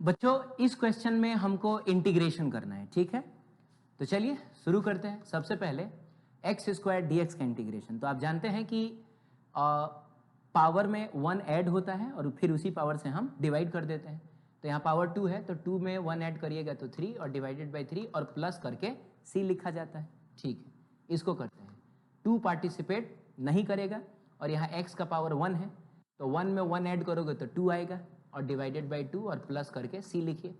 बच्चों इस क्वेश्चन में हमको इंटीग्रेशन करना है, ठीक है। तो चलिए शुरू करते हैं। सबसे पहले एक्स स्क्वायर डी एक्स का इंटीग्रेशन। तो आप जानते हैं कि पावर में 1 ऐड होता है और फिर उसी पावर से हम डिवाइड कर देते हैं। तो यहाँ पावर 2 है तो 2 में 1 ऐड करिएगा तो 3 और डिवाइडेड बाई 3 और प्लस करके सी लिखा जाता है, ठीक है। इसको करते हैं। 2 पार्टिसिपेट नहीं करेगा और यहाँ x का पावर 1 है तो 1 में 1 ऐड करोगे तो 2 आएगा और डिवाइडेड बाई 2 और प्लस करके c लिखिए।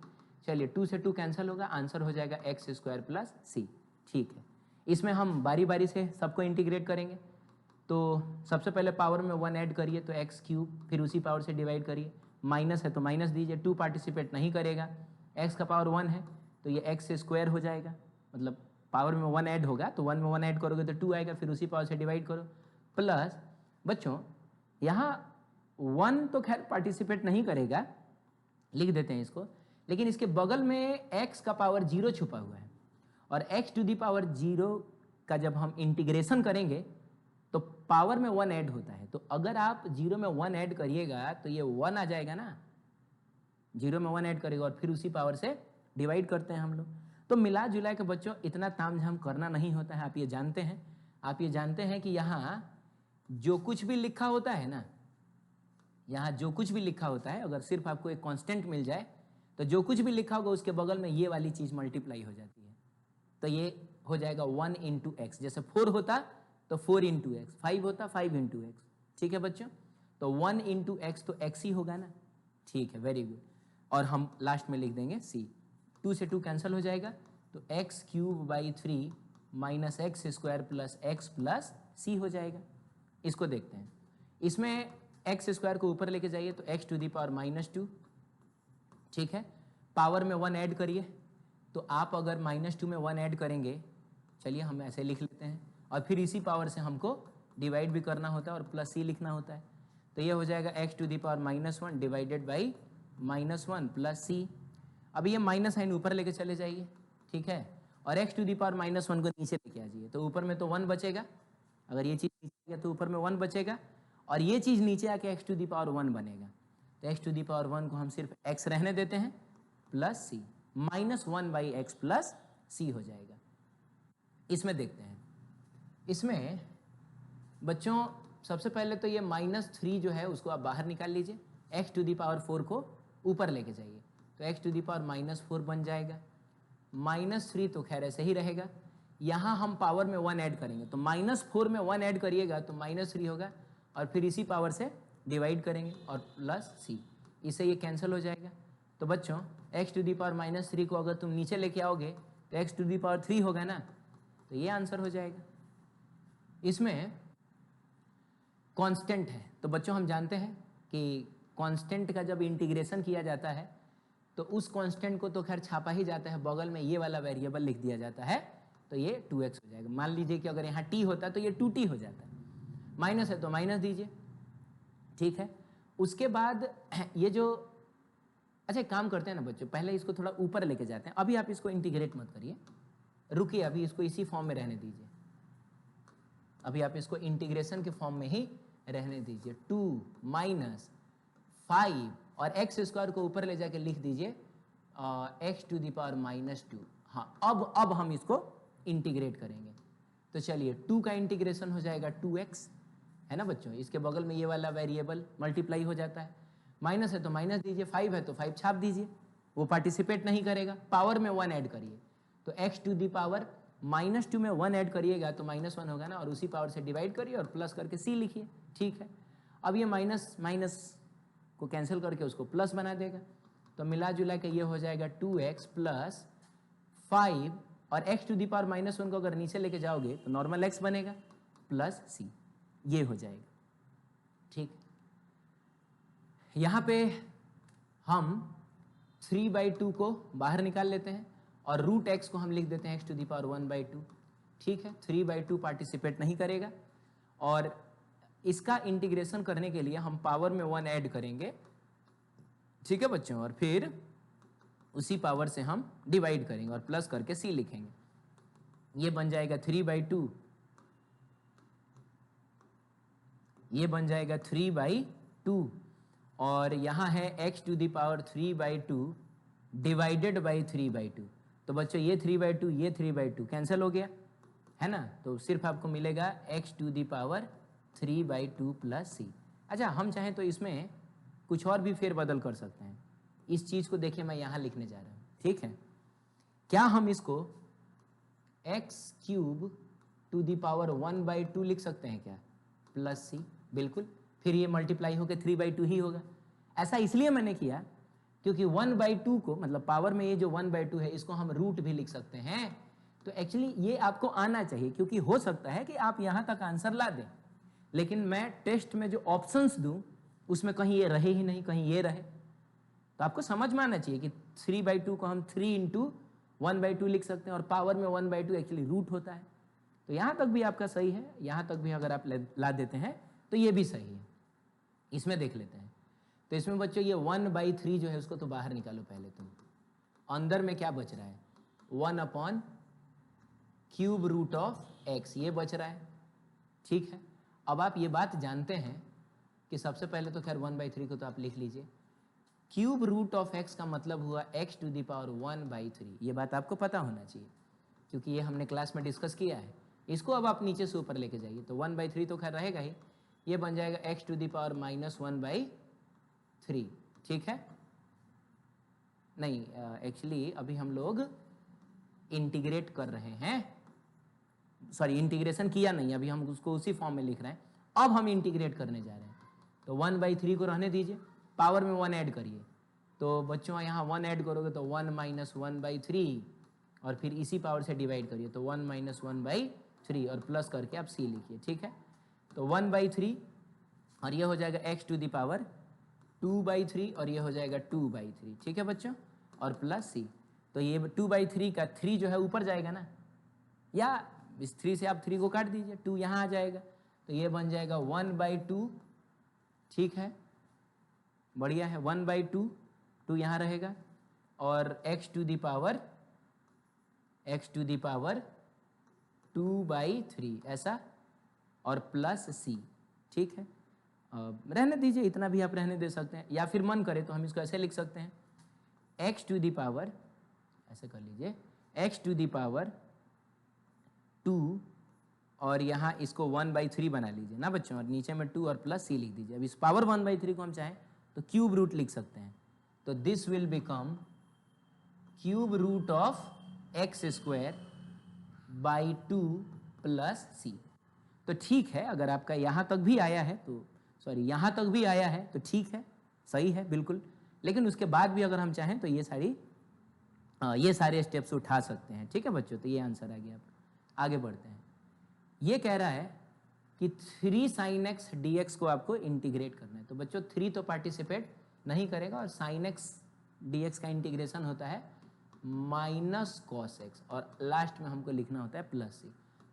चलिए 2 से 2 कैंसिल होगा, आंसर हो जाएगा एक्स स्क्वायर प्लस सी, ठीक है। इसमें हम बारी बारी से सबको इंटीग्रेट करेंगे। तो सबसे पहले पावर में 1 ऐड करिए तो एक्स क्यूब, फिर उसी पावर से डिवाइड करिए। माइनस है तो माइनस दीजिए, 2 पार्टिसिपेट नहीं करेगा, x का पावर 1 है तो ये एक्स स्क्वायर हो जाएगा, मतलब पावर में 1 ऐड होगा तो 1 में 1 ऐड करोगे तो 2 आएगा, फिर उसी पावर से डिवाइड करो। प्लस बच्चों यहाँ 1 तो खैर पार्टिसिपेट नहीं करेगा, लिख देते हैं इसको, लेकिन इसके बगल में x का पावर 0 छुपा हुआ है और x टू दी पावर 0 का जब हम इंटीग्रेशन करेंगे तो पावर में 1 ऐड होता है। तो अगर आप 0 में 1 ऐड करिएगा तो ये 1 आ जाएगा ना, 0 में 1 ऐड करेगा और फिर उसी पावर से डिवाइड करते हैं हम लोग। तो मिला जुला के बच्चों इतना तामझाम करना नहीं होता है, आप ये जानते हैं। आप ये जानते हैं कि यहाँ जो कुछ भी लिखा होता है ना, यहाँ जो कुछ भी लिखा होता है, अगर सिर्फ आपको एक कांस्टेंट मिल जाए तो जो कुछ भी लिखा होगा उसके बगल में ये वाली चीज़ मल्टीप्लाई हो जाती है। तो ये हो जाएगा 1 इंटू एक्स। जैसे 4 होता तो 4 इंटू एक्स, 5 होता 5 इंटू एक्स, ठीक है बच्चों। तो 1 इंटू एक्स तो एक्स ही होगा ना, ठीक है, वेरी गुड। और हम लास्ट में लिख देंगे सी। 2 से 2 कैंसिल हो जाएगा तो x cube by 3 minus x square plus x plus c हो जाएगा। इसको देखते हैं। इसमें एक्स स्क्वायर को ऊपर लेके जाइए तो एक्स टू दी पावर -2, ठीक है। पावर में 1 ऐड करिए तो आप अगर -2 में 1 ऐड करेंगे, चलिए हम ऐसे लिख लेते हैं, और फिर इसी पावर से हमको डिवाइड भी करना होता है और प्लस सी लिखना होता है। तो ये हो जाएगा x to the power -1 divided by -1 plus c. अब ये माइनस साइन ऊपर लेके चले जाइए, ठीक है, और एक्स टू दी पावर -1 को नीचे लेके आ जाइए तो ऊपर में तो 1 बचेगा। अगर ये चीज़ नीचे गया तो ऊपर में 1 बचेगा और ये चीज़ नीचे आके एक्स टू दी पावर 1 बनेगा। तो एक्स टू दी पावर 1 को हम सिर्फ एक्स रहने देते हैं plus c, -1 by x plus c हो जाएगा। इसमें देखते हैं। इसमें बच्चों सबसे पहले तो ये -3 जो है उसको आप बाहर निकाल लीजिए, एक्स टू दी पावर 4 को ऊपर लेके जाइए तो एक्स टू दी पावर -4 बन जाएगा। -3 तो खैर ऐसे ही रहेगा। यहाँ हम पावर में 1 ऐड करेंगे तो -4 में 1 ऐड करिएगा तो -3 होगा और फिर इसी पावर से डिवाइड करेंगे और प्लस सी, इससे ये कैंसिल हो जाएगा। तो बच्चों एक्स टू दी पावर -3 को अगर तुम नीचे लेके आओगे तो एक्स टू दी पावर 3 होगा ना, तो ये आंसर हो जाएगा। इसमें कांस्टेंट है तो बच्चों हम जानते हैं कि कांस्टेंट का जब इंटीग्रेशन किया जाता है तो उस कांस्टेंट को तो खैर छापा ही जाता है, बगल में ये वाला वेरिएबल लिख दिया जाता है तो ये 2x हो जाएगा। मान लीजिए कि अगर यहाँ t होता तो ये 2t हो जाता है, माइनस है तो माइनस दीजिए, ठीक है। उसके बाद ये जो, अच्छा काम करते हैं ना बच्चों, पहले इसको थोड़ा ऊपर लेके जाते हैं। अभी आप इसको इंटीग्रेट मत करिए, रुकिए, अभी इसको इसी फॉर्म में रहने दीजिए। अभी आप इसको इंटीग्रेशन के फॉर्म में ही रहने दीजिए। 2 माइनस 5 और एक्स स्क्वायर को ऊपर ले जाके लिख दीजिए एक्स टू दी पावर -2। हाँ, अब हम इसको इंटीग्रेट करेंगे। तो चलिए 2 का इंटीग्रेशन हो जाएगा 2x, है ना बच्चों। इसके बगल में ये वाला वेरिएबल मल्टीप्लाई हो जाता है, माइनस है तो माइनस दीजिए, 5 है तो 5 छाप दीजिए, वो पार्टिसिपेट नहीं करेगा। पावर में 1 ऐड करिए तो एक्स टू दी पावर -2 में 1 ऐड करिएगा तो -1 होगा ना, और उसी पावर से डिवाइड करिए और प्लस करके सी लिखिए, ठीक है। अब ये माइनस माइनस को कैंसिल करके उसको प्लस बना देगा तो मिला जुला के ये हो जाएगा 2x प्लस 5 और x टू दी पावर -1 को अगर नीचे लेके जाओगे तो नॉर्मल x बनेगा प्लस c, ये हो जाएगा, ठीक। यहाँ पे हम 3/2 को बाहर निकाल लेते हैं और √x को हम लिख देते हैं x टू दी पावर 1/2, ठीक है। 3/2 पार्टिसिपेट नहीं करेगा और इसका इंटीग्रेशन करने के लिए हम पावर में 1 ऐड करेंगे, ठीक है बच्चों, और फिर उसी पावर से हम डिवाइड करेंगे और प्लस करके सी लिखेंगे। ये बन जाएगा 3/2, ये बन जाएगा 3/2 और यहाँ है x to the power 3/2 divided by 3/2। तो बच्चों ये 3/2 ये 3/2 कैंसिल हो गया है ना, तो सिर्फ आपको मिलेगा x⁴ 3/2 प्लस सी। अच्छा, हम चाहें तो इसमें कुछ और भी फेरबदल कर सकते हैं। इस चीज़ को देखिए मैं यहाँ लिखने जा रहा हूँ, ठीक है। क्या हम इसको x³ टू दी पावर 1/2 लिख सकते हैं क्या, प्लस सी? बिल्कुल, फिर ये मल्टीप्लाई होकर 3/2 ही होगा। ऐसा इसलिए मैंने किया क्योंकि 1/2 को मतलब पावर में ये जो 1/2 है इसको हम रूट भी लिख सकते हैं। तो एक्चुअली ये आपको आना चाहिए, क्योंकि हो सकता है कि आप यहाँ तक आंसर ला दें, लेकिन मैं टेस्ट में जो ऑप्शंस दूं उसमें कहीं ये रहे ही नहीं, कहीं ये रहे। तो आपको समझ में आना चाहिए कि 3/2 को हम 3 × 1/2 लिख सकते हैं और पावर में 1/2 एक्चुअली रूट होता है। तो यहाँ तक भी आपका सही है, यहाँ तक भी अगर आप ला देते हैं तो ये भी सही है। इसमें देख लेते हैं। तो इसमें बच्चों ये 1/3 जो है उसको तो बाहर निकालो पहले तुम। अंदर में क्या बच रहा है, 1/³ ये बच रहा है, ठीक है। अब आप ये बात जानते हैं कि सबसे पहले तो खैर 1/3 को तो आप लिख लीजिए। √(x) का मतलब हुआ x⁴ 1/3। ये बात आपको पता होना चाहिए क्योंकि ये हमने क्लास में डिस्कस किया है। इसको अब आप नीचे से ऊपर लेके जाइए, तो 1/3 तो खैर रहेगा ही, ये बन जाएगा x⁴ -1/3, ठीक है। नहीं, एक्चुअली अभी हम लोग इंटीग्रेट कर रहे हैं, सॉरी इंटीग्रेशन किया नहीं, अभी हम उसको उसी फॉर्म में लिख रहे हैं। अब हम इंटीग्रेट करने जा रहे हैं, तो 1/3 को रहने दीजिए, पावर में 1 ऐड करिए। तो बच्चों यहाँ 1 ऐड करोगे तो 1 - 1/3 और फिर इसी पावर से डिवाइड करिए, तो 1 - 1/3 और प्लस करके आप c लिखिए, ठीक है। तो 1/3 और ये हो जाएगा x⁴ 2/3 और ये हो जाएगा 2/3, ठीक है बच्चों, और प्लस c। तो ये 2/3 का 3 जो है ऊपर जाएगा ना, या इस 3 से आप 3 को काट दीजिए, 2 यहाँ आ जाएगा, तो ये बन जाएगा 1/2, ठीक है, बढ़िया है। 1/2, 2 यहाँ रहेगा और x⁴ 2/3 ऐसा और प्लस c, ठीक है। रहने दीजिए, इतना भी आप रहने दे सकते हैं, या फिर मन करे तो हम इसको ऐसे लिख सकते हैं, x⁴ ऐसे कर लीजिए, x⁴ 2 और यहाँ इसको 1/3 बना लीजिए ना बच्चों, और नीचे में 2 और प्लस c लिख दीजिए। अब इस पावर 1/3 को हम चाहें तो क्यूब रूट लिख सकते हैं, तो this will become √(x² by 2 plus c। तो ठीक है, अगर आपका यहाँ तक भी आया है तो सॉरी यहाँ तक भी आया है तो ठीक है, सही है बिल्कुल। लेकिन उसके बाद भी अगर हम चाहें तो ये सारे स्टेप्स उठा सकते हैं, ठीक है बच्चों। तो ये आंसर आ गया। आप आगे बढ़ते हैं। ये कह रहा है कि 3 sin x dx को आपको इंटीग्रेट करना है। तो बच्चों 3 तो पार्टिसिपेट नहीं करेगा, और sin x dx का इंटीग्रेशन होता है -cos x और लास्ट में हमको लिखना होता है प्लस c।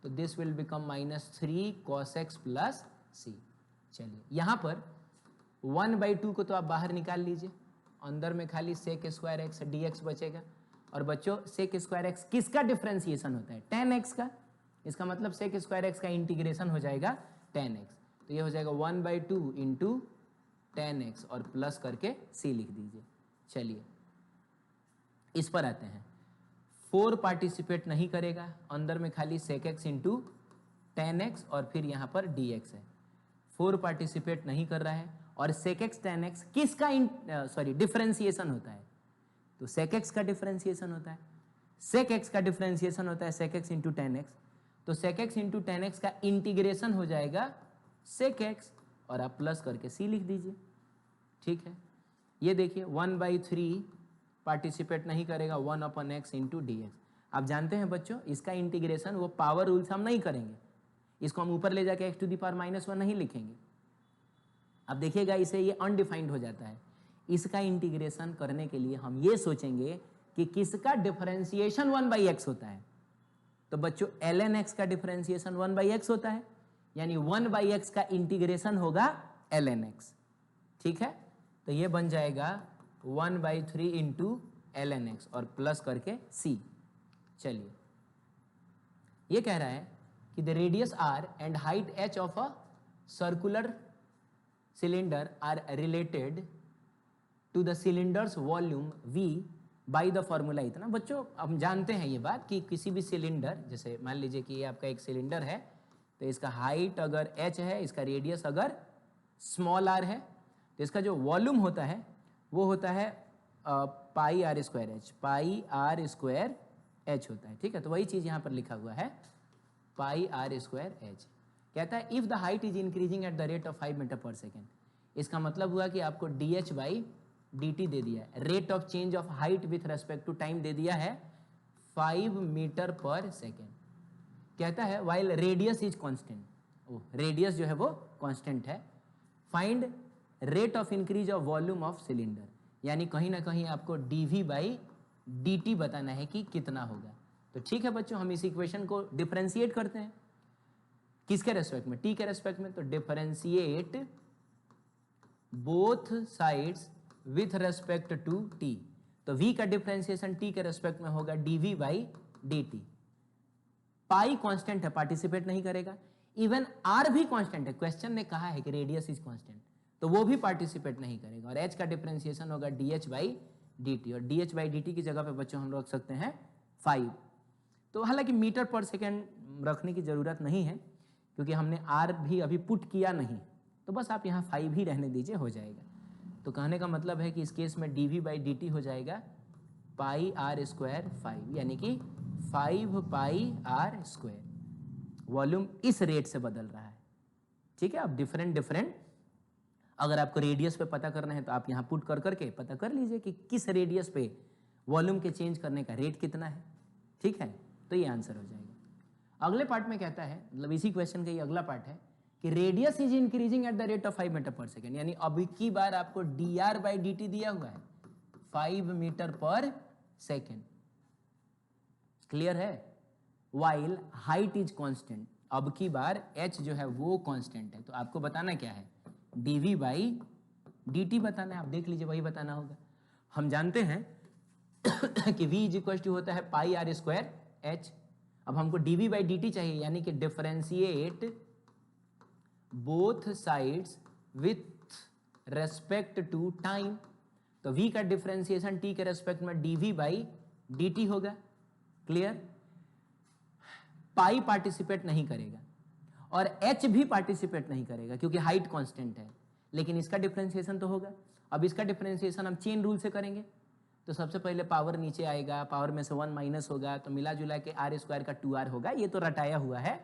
तो this will become -3 cos x plus c। चलिए यहाँ पर 1/2 को तो आप बाहर निकाल लीजिए, अंदर में खाली sec² x dx बचेगा। और बच्चों sec² x किसका डिफरेंशिएशन होता है, tan x का। इसका मतलब sec² x का इंटीग्रेशन हो जाएगा tan x। तो ये हो जाएगा 1/2 × tan x और प्लस करके c लिख दीजिए। चलिए इस पर आते हैं। 4 पार्टिसिपेट नहीं करेगा, अंदर में खाली sec x × tan x और फिर यहाँ पर dx है। 4 पार्टिसिपेट नहीं कर रहा है, और sec x tan x किसका डिफरेंशिएशन होता है, तो sec x का डिफरेंशिएशन होता है। sec x का डिफरेंशिएशन होता है sec x × tan x। तो sec x × tan x का इंटीग्रेशन हो जाएगा sec x और आप प्लस करके c लिख दीजिए, ठीक है। ये देखिए 1/3 पार्टिसिपेट नहीं करेगा, 1/x × dx। आप जानते हैं बच्चों इसका इंटीग्रेशन वो पावर रूल से हम नहीं करेंगे, इसको हम ऊपर ले जाके x⁴ -1 नहीं लिखेंगे। अब देखिएगा इसे ये अनडिफाइंड हो जाता है। इसका इंटीग्रेशन करने के लिए हम ये सोचेंगे कि किसका डिफरेंशिएशन 1/x होता है। तो बच्चों ln x का डिफरेंशिएशन 1/x होता है, यानी 1/x का इंटीग्रेशन होगा ln x, ठीक है। तो ये बन जाएगा 1/3 × ln x और प्लस करके c। चलिए ये कह रहा है कि the radius r and height h of a circular cylinder are related to the cylinder's volume V by the formula इतना। बच्चों हम जानते हैं ये बात कि किसी भी सिलेंडर, जैसे मान लीजिए कि ये आपका एक सिलेंडर है, तो इसका हाइट अगर h है, इसका रेडियस अगर स्मॉल r है, तो इसका जो वॉल्यूम होता है वो होता है pi r square h, pi r square h होता है। ठीक है, तो वही चीज़ यहाँ पर लिखा हुआ है, पाई आर स्क्वायर एच। कहता है if the height is increasing at the rate of 5 metre per second. इसका मतलब हुआ कि आपको d h by d t दे दिया है, rate of change of height with respect to time दे दिया है 5 मीटर पर सेकेंड। कहता है while radius is constant, radius जो है वो कांस्टेंट है, find rate of increase of volume of cylinder, यानी कहीं ना कहीं आपको dv बाई dt बताना है कि कितना होगा। तो ठीक है बच्चों, हम इस इक्वेशन को डिफरेंशिएट करते हैं, किसके रेस्पेक्ट में, t के रेस्पेक्ट में। तो differentiate both sides with respect to t, तो v का डिफरेंशिएशन t के रेस्पेक्ट में होगा dv by dt। Pi constant है, पार्टिसिपेट नहीं करेगा। इवन r भी कांस्टेंट है, क्वेश्चन ने कहा है कि रेडियस इज कांस्टेंट, तो वो भी पार्टिसिपेट नहीं करेगा। और h का डिफरेंशिएशन होगा dh बाई dt, और dh बाई dt की जगह पे बच्चों हम रख सकते हैं 5। तो हालांकि मीटर पर सेकेंड रखने की ज़रूरत नहीं है, क्योंकि हमने r भी अभी पुट किया नहीं, तो बस आप यहाँ 5 ही रहने दीजिए, हो जाएगा। तो कहने का मतलब है कि इस केस में dv बाई dt हो जाएगा पाई आर स्क्वायर 5, यानी कि 5 पाई आर स्क्वायर। वॉल्यूम इस रेट से बदल रहा है। ठीक है, अब डिफरेंट अगर आपको रेडियस पे पता करना है तो आप यहाँ पुट कर करके पता कर लीजिए कि किस रेडियस पे वॉल्यूम के चेंज करने का रेट कितना है। ठीक है, तो ये आंसर हो जाएगा। अगले पार्ट में कहता है, मतलब इसी क्वेश्चन का ये अगला पार्ट है कि radius is increasing at the rate of 5 metre per second, यानी अभी की बार आपको d r by d t दिया हुआ है 5 मीटर पर सेकेंड। क्लियर है, वाइल हाइट इज कांस्टेंट, अब की बार h जो है वो कांस्टेंट है, तो आपको बताना क्या है, dv बाई dt बताना है। आप देख लीजिए, वही बताना होगा। हम जानते हैं कि v इज इक्वल टू होता है पाई आर स्क्वायर h। अब हमको dv बाई dt चाहिए, यानी कि differentiate both sides with respect to time. तो v का डिफरेंशिएशन t के रेस्पेक्ट में dv बाई dt होगा। क्लियर, पाई पार्टिसिपेट नहीं करेगा और h भी पार्टिसिपेट नहीं करेगा क्योंकि हाइट कांस्टेंट है, लेकिन इसका डिफरेंशिएशन तो होगा। अब इसका डिफरेंशिएशन हम चेन रूल से करेंगे, तो सबसे पहले पावर नीचे आएगा, पावर में से 1 माइनस होगा, तो मिला जुला के आर स्क्वायर का 2r होगा। ये तो रटाया हुआ है,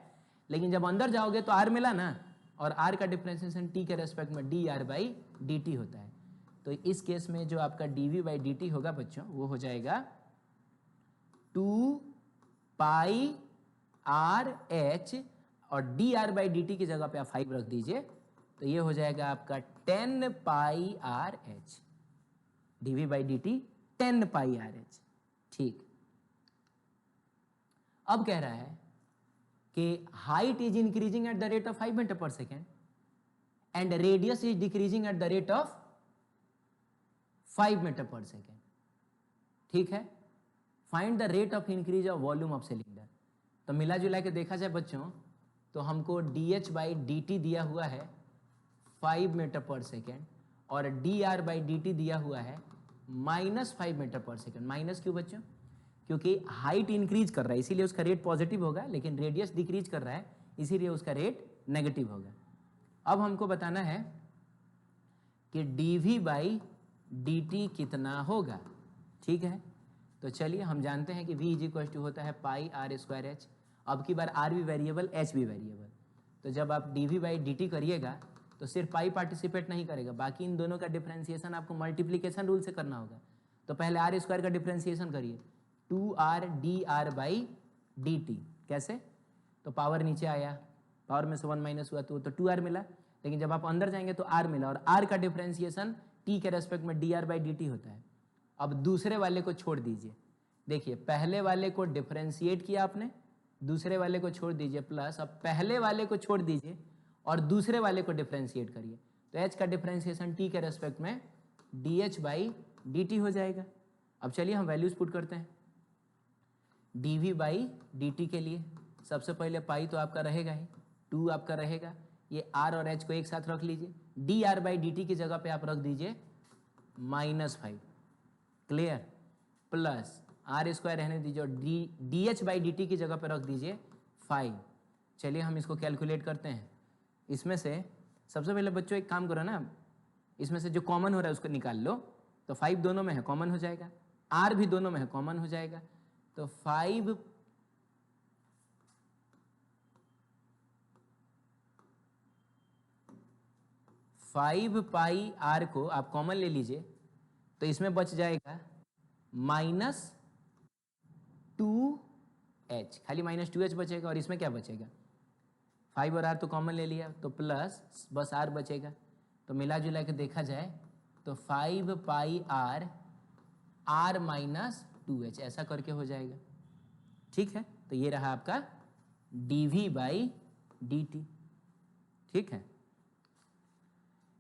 लेकिन जब अंदर जाओगे तो r मिला ना, और r का डिफरेंशिएशन t के रेस्पेक्ट में D r by d T होता है। तो इस केस में जो आपका dv बाई डी टी होगा बच्चों, वो हो जाएगा 2 पाई आर एच, और D r by d T की जगह पे आप 5 रख दीजिए, तो ये हो जाएगा आपका 10 pi r h, d v by d t 10 pi r h. ठीक, अब कह रहा है कि height is increasing at the rate of 5 metre per second and radius is decreasing at the rate of 5 metre per second. ठीक है, find the rate of increase of volume of cylinder. तो मिला जुला के देखा जाए बच्चों, तो हमको d h by d t दिया हुआ है 5 मीटर पर सेकेंड, और D r by d t दिया हुआ है -5 मीटर पर सेकेंड। माइनस क्यों बच्चों, क्योंकि हाइट इंक्रीज कर रहा है इसीलिए उसका रेट पॉजिटिव होगा, लेकिन रेडियस डिक्रीज कर रहा है इसीलिए उसका रेट नेगेटिव होगा। अब हमको बताना है कि dv बाई dt कितना होगा। ठीक है, तो चलिए हम जानते हैं कि v इज इक्वल टू होता है पाई आर स्क्वायर एच। अब की बार r भी वेरिएबल h भी वेरिएबल, तो जब आप dv बाई dt करिएगा तो सिर्फ पाई पार्टिसिपेट नहीं करेगा, बाकी इन दोनों का डिफरेंशिएशन आपको मल्टीप्लिकेशन रूल से करना होगा। तो पहले आर स्क्वायर का डिफरेंशिएशन करिए, 2r D r by d T. कैसे, तो पावर नीचे आया, पावर में से 1 माइनस हुआ तो 2r मिला, लेकिन जब आप अंदर जाएंगे तो r मिला, और r का डिफरेंशिएशन t के रेस्पेक्ट में D r by d T होता है। अब दूसरे वाले को छोड़ दीजिए, देखिए पहले वाले को डिफरेंशिएट किया आपने, दूसरे वाले को छोड़ दीजिए, प्लस अब पहले वाले को छोड़ दीजिए और दूसरे वाले को डिफरेंशिएट करिए, तो h का डिफरेंशिएशन t के रेस्पेक्ट में dh बाई dt हो जाएगा। अब चलिए हम वैल्यूज पुट करते हैं। dv बाई dt के लिए सबसे पहले पाई तो आपका रहेगा ही, 2 आपका रहेगा, ये r और h को एक साथ रख लीजिए, D r by d T की जगह पे आप रख दीजिए -5। क्लियर, प्लस आर स्क्वायर रहने दीजिए और D h by d T की जगह पर रख दीजिए 5। चलिए हम इसको कैलकुलेट करते हैं। इसमें से सबसे पहले बच्चों एक काम करो ना, इसमें से जो कॉमन हो रहा है उसको निकाल लो। तो 5 दोनों में है, कॉमन हो जाएगा। आर भी दोनों में है, कॉमन हो जाएगा। तो 5 पाई आर को आप कॉमन ले लीजिए, तो इसमें बच जाएगा -2h, खाली -2h बचेगा। और इसमें क्या बचेगा, 5 और आर तो कॉमन ले लिया, तो प्लस बस आर बचेगा। तो मिला जुला के देखा जाए तो 5 पाई आर -2h ऐसा करके हो जाएगा। ठीक है, तो ये रहा आपका dv बाई dt। ठीक है,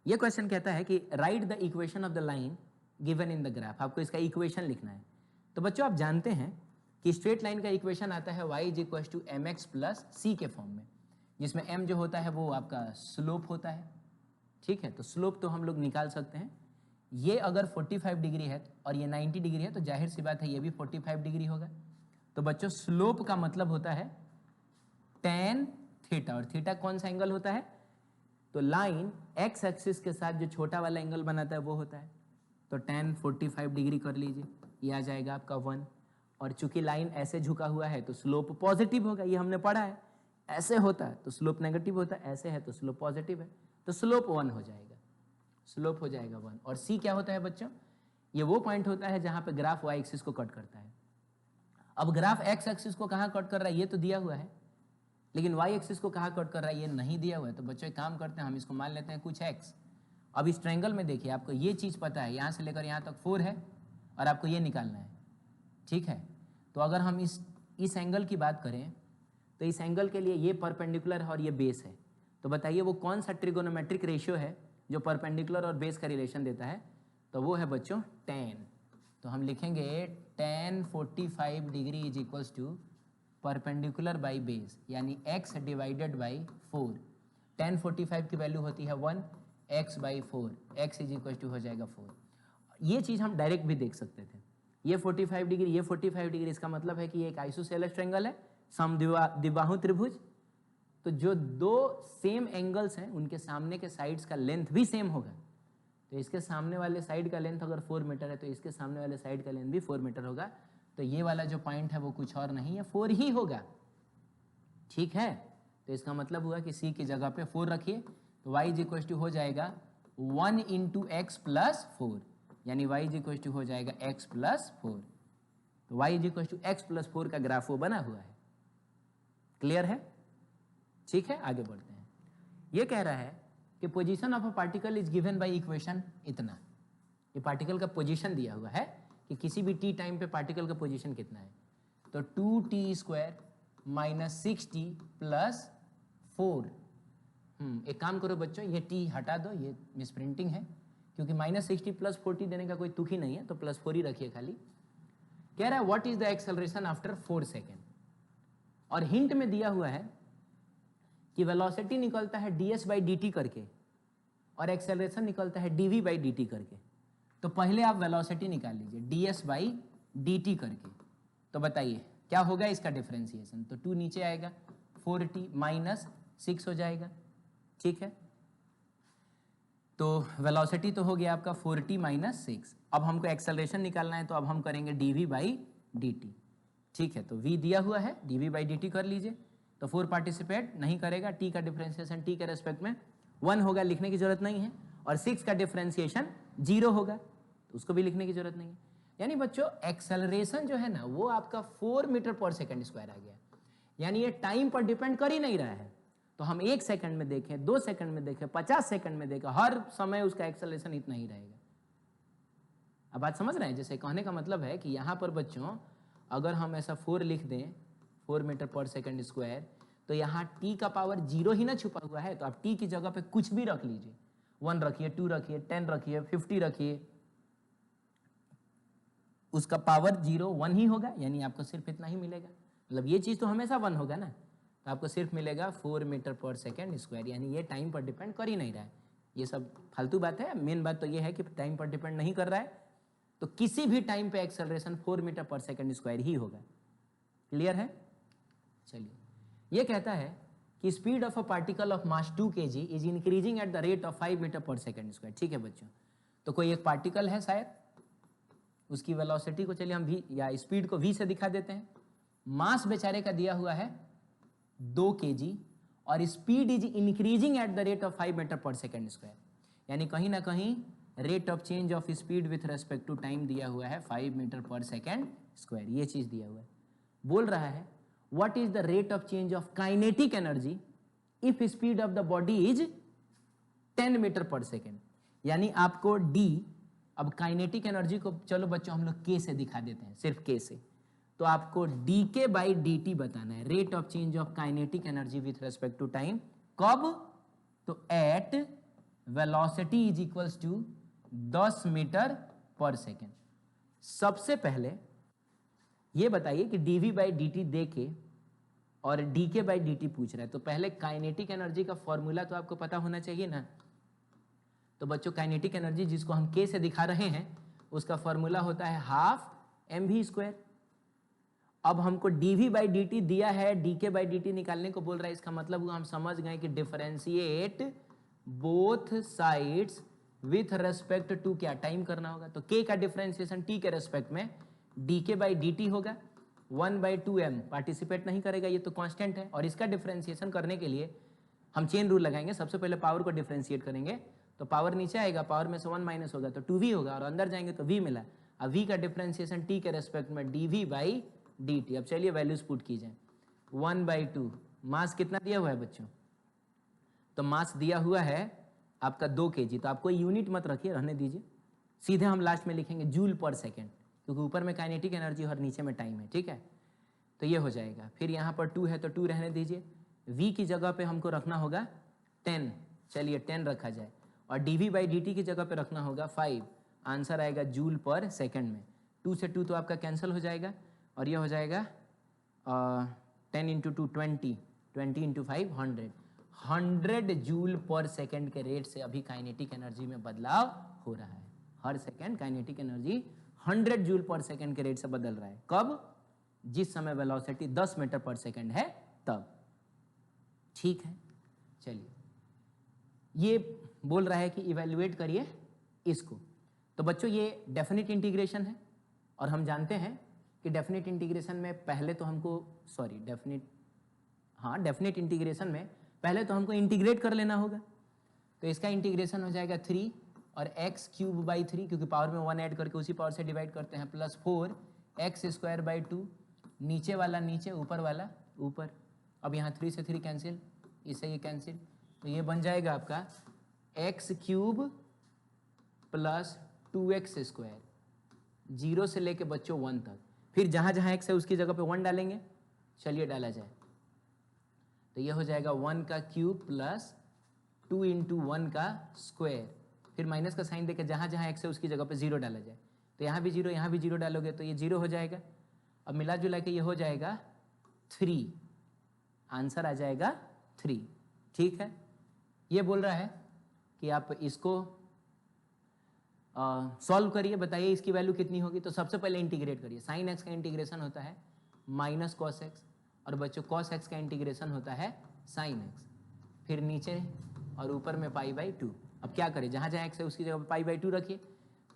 ये क्वेश्चन कहता है कि right the equation of the line given in the graph. आपको इसका इक्वेशन लिखना है। तो बच्चों आप जानते हैं कि स्ट्रेट लाइन का इक्वेशन आता है y = mx + c के फॉर्म में, जिसमें m जो होता है वो आपका स्लोप होता है। ठीक है, तो स्लोप तो हम लोग निकाल सकते हैं। ये अगर 45 डिग्री है और ये 90 डिग्री है तो जाहिर सी बात है ये भी 45 डिग्री होगा। तो बच्चों स्लोप का मतलब होता है tan थीटा, और थीटा कौन सा एंगल होता है, तो लाइन x एक्सिस के साथ जो छोटा वाला एंगल बनाता है वो होता है। तो tan 45 डिग्री कर लीजिए, ये आ जाएगा आपका 1। और चूंकि लाइन ऐसे झुका हुआ है तो स्लोप पॉजिटिव होगा, ये हमने पढ़ा है। ऐसे होता है तो स्लोप नेगेटिव होता है, ऐसे है तो स्लोप पॉजिटिव है, तो स्लोप 1 हो जाएगा, स्लोप हो जाएगा 1। और c क्या होता है बच्चों, ये वो पॉइंट होता है जहां पे ग्राफ y एक्सिस को कट करता है। अब ग्राफ x एक्सिस को कहाँ कट कर रहा है ये तो दिया हुआ है, लेकिन y एक्सिस को कहाँ कट कर रहा है ये नहीं दिया हुआ है। तो बच्चों एक काम करते हैं, हम इसको मान लेते हैं कुछ x। अब इस ट्रायंगल में देखिए आपको ये चीज़ पता है, यहाँ से लेकर यहाँ तक 4 है और आपको ये निकालना है। ठीक है, तो अगर हम इस एंगल की बात करें तो इस एंगल के लिए ये परपेंडिकुलर है और ये बेस है। तो बताइए वो कौन सा ट्रिगोनोमेट्रिक रेशियो है जो परपेंडिकुलर और बेस का रिलेशन देता है, तो वो है बच्चों tan। तो हम लिखेंगे tan 45 degree = perpendicular by base, यानी x डिवाइडेड बाई 4। tan 45 की वैल्यू होती है 1, x बाई 4, x = हो जाएगा 4। ये चीज़ हम डायरेक्ट भी देख सकते थे, ये 45 डिग्री, ये 45 डिग्री, इसका मतलब है कि ये एक आइसोसेलेस ट्रायंगल है, समद्विबाहु त्रिभुज। तो जो दो सेम एंगल्स हैं उनके सामने के साइड्स का लेंथ भी सेम होगा। तो इसके सामने वाले साइड का लेंथ अगर 4 मीटर है तो इसके सामने वाले साइड का लेंथ भी 4 मीटर होगा। तो ये वाला जो पॉइंट है वो कुछ और नहीं है, 4 ही होगा। ठीक है, तो इसका मतलब हुआ कि c की जगह पे 4 रखिए, तो y = हो जाएगा 1 × x + 4, यानी y = हो जाएगा x + 4। तो y = x + 4 का ग्राफ वो बना हुआ है। क्लियर है? ठीक है, आगे बढ़ते हैं। ये कह रहा है कि position of a particle is given by equation इतना। ये पार्टिकल का पोजीशन दिया हुआ है कि किसी भी t टाइम पे पार्टिकल का पोजीशन कितना है। तो 2t² - 6t + 4। एक काम करो बच्चों, ये t हटा दो, ये मिसप्रिंटिंग है, क्योंकि -60 + 40 देने का कोई तुक ही नहीं है, तो +4 ही रखिए खाली। कह रहा है what is the acceleration after 4 second, और हिंट में दिया हुआ है कि वेलोसिटी निकलता है ds/dt करके और एक्सेलरेशन निकलता है dv/dt करके। तो पहले आप वेलोसिटी निकाल लीजिए ds/dt करके। तो बताइए क्या होगा इसका डिफरेंशिएशन, तो 2 नीचे आएगा, 4t - 6 हो जाएगा। ठीक है, तो वेलोसिटी तो हो गया आपका 4t - 6। अब हमको एक्सेलरेशन निकालना है, तो अब हम करेंगे dv/dt। ठीक है, तो v दिया हुआ है, dv/dt कर लीजिए। तो 4 पार्टिसिपेट नहीं करेगा, t का डिफरेंशिएशन t के रेस्पेक्ट में 1 होगा, लिखने की जरूरत नहीं है। और 6 का डिफरेंशिएशन 0 होगा, तो उसको भी लिखने की जरूरत नहीं है। यानी बच्चों एक्सेलरेशन जो है ना वो आपका 4 मीटर/सेकंड² आ गया, यानी ये टाइम पर डिपेंड कर ही नहीं रहा है। तो हम 1 सेकंड में देखें, 2 सेकंड में देखें, 50 सेकंड में देखें, हर समय उसका एक्सेलरेशन इतना ही रहेगा। अब बात समझ रहे हैं? जैसे कहने का मतलब है कि यहाँ पर बच्चों अगर हम ऐसा 4 लिख दें, 4 मीटर/सेकंड², तो यहाँ t का पावर 0 ही ना छुपा हुआ है, तो आप t की जगह पे कुछ भी रख लीजिए, 1 रखिए, 2 रखिए, 10 रखिए, 50 रखिए, उसका पावर 0 1 ही होगा, यानी आपको सिर्फ इतना ही मिलेगा। मतलब ये चीज़ तो हमेशा 1 होगा ना, तो आपको सिर्फ मिलेगा 4 मीटर/सेकंड², यानी ये टाइम पर डिपेंड कर ही नहीं रहा है। ये सब फालतू बात है, मेन बात तो ये है कि टाइम पर डिपेंड नहीं कर रहा है, तो किसी भी टाइम पे acceleration 4 metre per second square ही होगा। क्लियर है? चलिए, ये कहता है कि speed of a particle of mass 2 kg is increasing at the rate of 5 metre per second square. ठीक है बच्चों, तो कोई एक पार्टिकल है शायद, उसकी वेलोसिटी को चलिए हम v या स्पीड को v से दिखा देते हैं। मास बेचारे का दिया हुआ है 2 kg और speed is increasing at the rate of 5 metre per second square, यानी कहीं ना कहीं rate of change of speed with respect to time दिया हुआ है 5 मीटर पर सेकंड स्क्वायर, ये चीज दिया हुआ है। बोल रहा है what is the rate of change of kinetic energy if speed of the body is 10 metre per second, यानी आपको d, अब काइनेटिक एनर्जी को चलो बच्चों हम लोग k से दिखा देते हैं, सिर्फ k से, तो आपको dk बाई dt बताना है, rate of change of kinetic energy with respect to time. कब? तो at velocity is equals to 10 metre per second. सबसे पहले ये बताइए कि dv बाई dt दे के और dk बाई dt पूछ रहा है, तो पहले काइनेटिक एनर्जी का फॉर्मूला तो आपको पता होना चाहिए ना। तो बच्चों काइनेटिक एनर्जी जिसको हम k से दिखा रहे हैं उसका फॉर्मूला होता है हाफ mv स्क्वायर। अब हमको dv बाई dt दिया है, dk बाई dt निकालने को बोल रहा है, इसका मतलब हुआ हम समझ गए कि differentiate both sides with respect to क्या टाइम करना होगा। तो k का डिफरेंशिएशन t के रेस्पेक्ट में dk बाई dt होगा 1/2m, पार्टिसिपेट नहीं करेगा, ये तो कांस्टेंट है। और इसका डिफरेंशिएशन करने के लिए हम चेन रूल लगाएंगे, सबसे पहले पावर को डिफरेंशिएट करेंगे, तो पावर नीचे आएगा, पावर में से 1 माइनस होगा तो 2v होगा, और अंदर जाएंगे तो v मिला। अब v का डिफरेंशिएशन t के रेस्पेक्ट में dv बाई dt। अब चलिए वैल्यूज पुट की जाए, 1/2, मास कितना दिया हुआ है बच्चों? तो मास दिया हुआ है आपका 2 kg, तो आपको यूनिट मत रखिए, रहने दीजिए, सीधे हम लास्ट में लिखेंगे जूल पर सेकेंड, क्योंकि ऊपर में काइनेटिक एनर्जी और नीचे में टाइम है। ठीक है, तो ये हो जाएगा। फिर यहाँ पर 2 है तो 2 रहने दीजिए, v की जगह पे हमको रखना होगा 10, चलिए 10 रखा जाए, और dv बाई dt की जगह पे रखना होगा 5, आंसर आएगा जूल पर सेकंड में। 2 से 2 तो आपका कैंसिल हो जाएगा, और ये हो जाएगा 10 into 2 20, 20 into 5 100, 100 joule per second के रेट से अभी काइनेटिक एनर्जी में बदलाव हो रहा है। हर सेकंड kinetic energy 100 joule per second के रेट से बदल रहा है। कब? जिस समय वेलोसिटी 10 मीटर पर सेकंड है तब। ठीक है, चलिए, ये बोल रहा है कि इवैल्यूएट करिए इसको। तो बच्चों ये डेफिनेट इंटीग्रेशन है, और हम जानते हैं कि डेफिनेट इंटीग्रेशन में पहले तो हमको डेफिनेट इंटीग्रेशन में पहले तो हमको इंटीग्रेट कर लेना होगा। तो इसका इंटीग्रेशन हो जाएगा 3 और x क्यूब बाई 3, क्योंकि पावर में 1 ऐड करके उसी पावर से डिवाइड करते हैं, प्लस 4 x स्क्वायर बाई 2, नीचे वाला नीचे, ऊपर वाला ऊपर। अब यहाँ 3 से 3 कैंसिल, इससे ये कैंसिल, तो ये बन जाएगा आपका x cube plus 2x square, 0 से लेके बच्चों 1 तक। फिर जहाँ जहाँ x है उसकी जगह पे 1 डालेंगे, चलिए डाला जाए, तो ये हो जाएगा 1 का क्यूब प्लस 2 इंटू 1 का स्क्वायर। फिर माइनस का साइन देकर जहाँ जहाँ x है उसकी जगह पे 0 डाला जाए, तो यहाँ भी 0 यहाँ भी 0 डालोगे तो ये 0 हो जाएगा। अब मिला जुला के ये हो जाएगा 3, आंसर आ जाएगा 3। ठीक है, ये बोल रहा है कि आप इसको सॉल्व करिए, बताइए इसकी वैल्यू कितनी होगी। तो सबसे पहले इंटीग्रेट करिए, साइन एक्स का इंटीग्रेशन होता है माइनस कॉस एक्स, और बच्चों कॉस एक्स का इंटीग्रेशन होता है साइन एक्स, फिर नीचे और ऊपर में पाई बाई 2। अब क्या करें, जहाँ जहाँ एक्स है उसकी जगह पाई बाई 2 रखिए,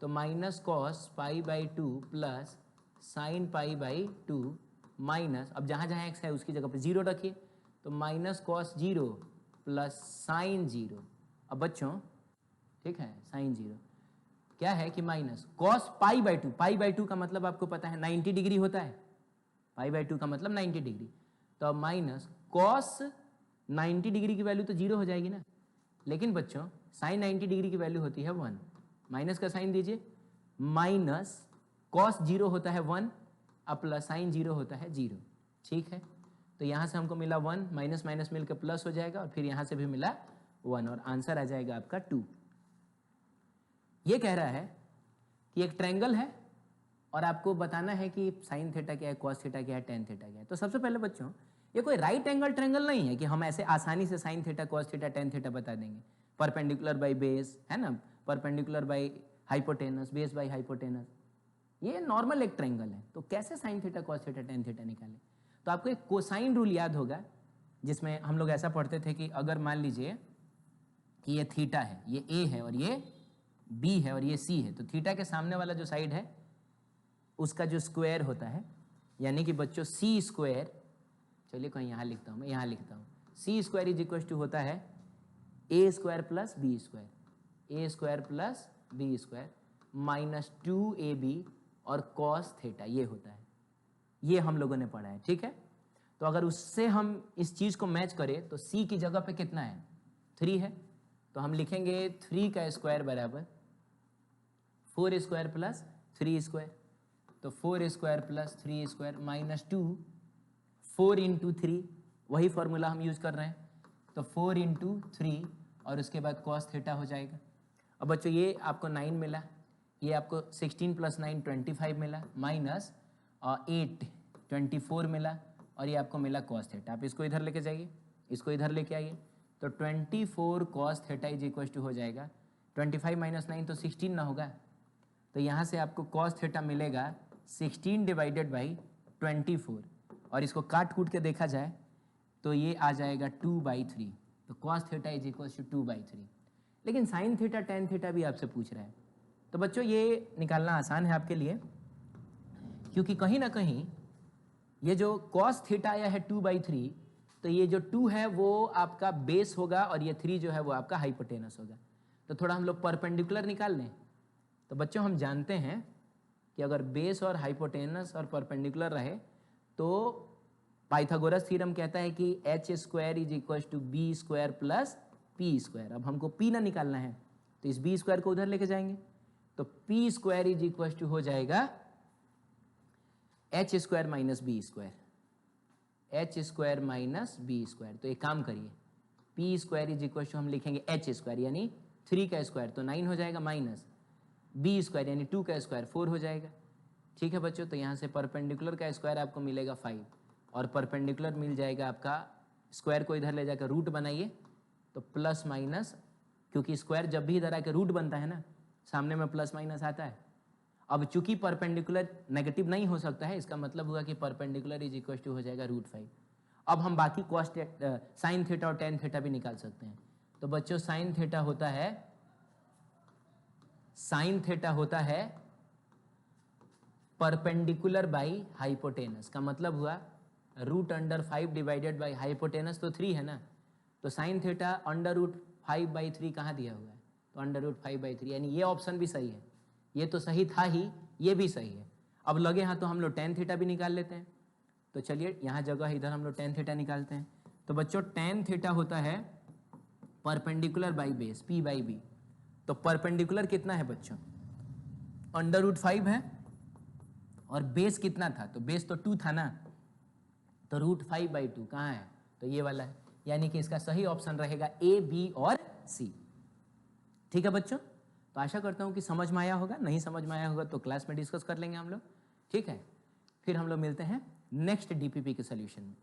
तो minus cos pi by 2 plus sine pi by 2 minus, अब जहाँ जहाँ एक्स है उसकी जगह पे 0 रखिए, तो माइनस कॉस 0 प्लस साइन 0। अब बच्चों ठीक है, साइन 0 क्या है कि minus cos pi by 2, pi by 2 का मतलब आपको पता है 90 डिग्री होता है, पाई बाई 2 का मतलब 90 डिग्री, तो अब माइनस कॉस 90 डिग्री की वैल्यू तो 0 हो जाएगी ना, लेकिन बच्चों साइन 90 डिग्री की वैल्यू होती है 1, माइनस का साइन दीजिए, माइनस कॉस 0 होता है 1, अब प्लस साइन 0 होता है 0। ठीक है, तो यहाँ से हमको मिला 1, माइनस माइनस मिलकर प्लस हो जाएगा, और फिर यहाँ से भी मिला 1, और आंसर आ जाएगा आपका 2। ये कह रहा है कि एक ट्रायंगल है और आपको बताना है कि साइन थीटा क्या है, कॉस थीटा क्या है, टेन थीटा क्या है। तो सबसे पहले बच्चों ये कोई राइट एंगल ट्रायंगल नहीं है कि हम ऐसे आसानी से sine theta, cos theta, tan theta बता देंगे। परपेंडिकुलर बाई बेस है ना, perpendicular by hypotenuse, base by hypotenuse, ये नॉर्मल एक ट्रायंगल है, तो कैसे sine theta cos theta tan theta निकालें? तो आपको एक कोसाइन रूल याद होगा, जिसमें हम लोग ऐसा पढ़ते थे कि अगर मान लीजिए कि ये थीटा है, ये ए है और ये बी है और ये सी है, तो थीटा के सामने वाला जो साइड है उसका जो स्क्वायर होता है, यानी कि बच्चों सी स्क्वायर, चलिए कहीं यहाँ लिखता हूँ, मैं यहाँ लिखता हूँ, c square is equal to होता है a square plus b square, a square plus b square minus 2ab और कॉस थीटा, ये होता है, ये हम लोगों ने पढ़ा है, ठीक है। तो अगर उससे हम इस चीज़ को मैच करें तो c की जगह पे कितना है, 3 है, तो हम लिखेंगे 3 का स्क्वायर बराबर 4 स्क्वायर प्लस 3 स्क्वायर, तो 4 square plus 3 square minus 2, 4 into 3, वही फॉर्मूला हम यूज कर रहे हैं, तो 4 इंटू 3 और उसके बाद कॉस थीटा हो जाएगा। अब बच्चों ये आपको 9 मिला, ये आपको 16 प्लस 9 25 मिला, माइनस 8 24 मिला, और ये आपको मिला कॉस थीटा। आप इसको इधर लेके जाइए, इसको इधर लेके आइए, तो 24 cos theta is equal to हो जाएगा 25 माइनस 9 तो 16 ना होगा, तो यहाँ से आपको कॉस थीटा मिलेगा 16 डिवाइडेड बाई 24, और इसको काट कूट के देखा जाए तो ये आ जाएगा 2/3, तो cos theta is equal to 2/3। लेकिन साइन थीटा टेन थीटा भी आपसे पूछ रहा है, तो बच्चों ये निकालना आसान है आपके लिए, क्योंकि कहीं ना कहीं ये जो कॉस थीटा आया है 2/3, तो ये जो 2 है वो आपका बेस होगा और ये 3 जो है वो आपका हाइपोटेनस होगा। तो थोड़ा हम लोग परपेंडिकुलर निकाल लें। तो बच्चों हम जानते हैं कि अगर बेस और हाइपोटेनस और परपेंडिकुलर रहे तो पाइथागोरस थ्योरम कहता है कि h square is equal to b square plus p square. अब हमको p ना निकालना है, तो इस बी स्क्वायर को उधर लेके जाएंगे, तो p square is equal to हो जाएगा h square minus b square, h square minus b square. तो एक काम करिए, p square is equal to हम लिखेंगे h स्क्वायर यानी 3 का स्क्वायर तो 9 हो जाएगा, माइनस बी स्क्वायर यानी 2 का स्क्वायर 4 हो जाएगा। ठीक है बच्चों, तो यहाँ से परपेंडिकुलर का स्क्वायर आपको मिलेगा 5, और परपेंडिकुलर मिल जाएगा आपका, स्क्वायर को इधर ले जाकर रूट बनाइए, तो प्लस माइनस, क्योंकि स्क्वायर जब भी इधर आकर रूट बनता है ना, सामने में प्लस माइनस आता है। अब चूंकि परपेंडिकुलर नेगेटिव नहीं हो सकता है, इसका मतलब हुआ कि परपेंडिकुलर इज इक्वल टू हो जाएगा √5। अब हम बाकी कॉस साइन थीटा और टेन थीटा भी निकाल सकते हैं। तो बच्चों साइन थीटा होता है परपेंडिकुलर बाई हाइपोटेनस, का मतलब हुआ √5 डिवाइडेड बाई हाइपोटेनस तो 3 है ना, तो साइन थीटा √5/3 कहाँ दिया हुआ है, तो √5/3, यानी ये ऑप्शन भी सही है, ये तो सही था ही, ये भी सही है। अब लगे हाँ तो हम लोग टेन थीटा भी निकाल लेते हैं। तो चलिए यहाँ जगह है, इधर हम लोग टेन थीटा निकालते हैं। तो बच्चों टेन थीटा होता है परपेंडिकुलर बाई बेस p/b। तो परपेंडिकुलर कितना है बच्चों, √5 है, और बेस कितना था, तो बेस तो 2 था ना, तो √5/2 कहाँ है, तो ये वाला है, यानी कि इसका सही ऑप्शन रहेगा A, B और C। ठीक है बच्चों, तो आशा करता हूँ कि समझ में आया होगा, नहीं समझ में आया होगा तो क्लास में डिस्कस कर लेंगे हम लोग, ठीक है। फिर हम लोग मिलते हैं नेक्स्ट DPP के सोल्यूशन में।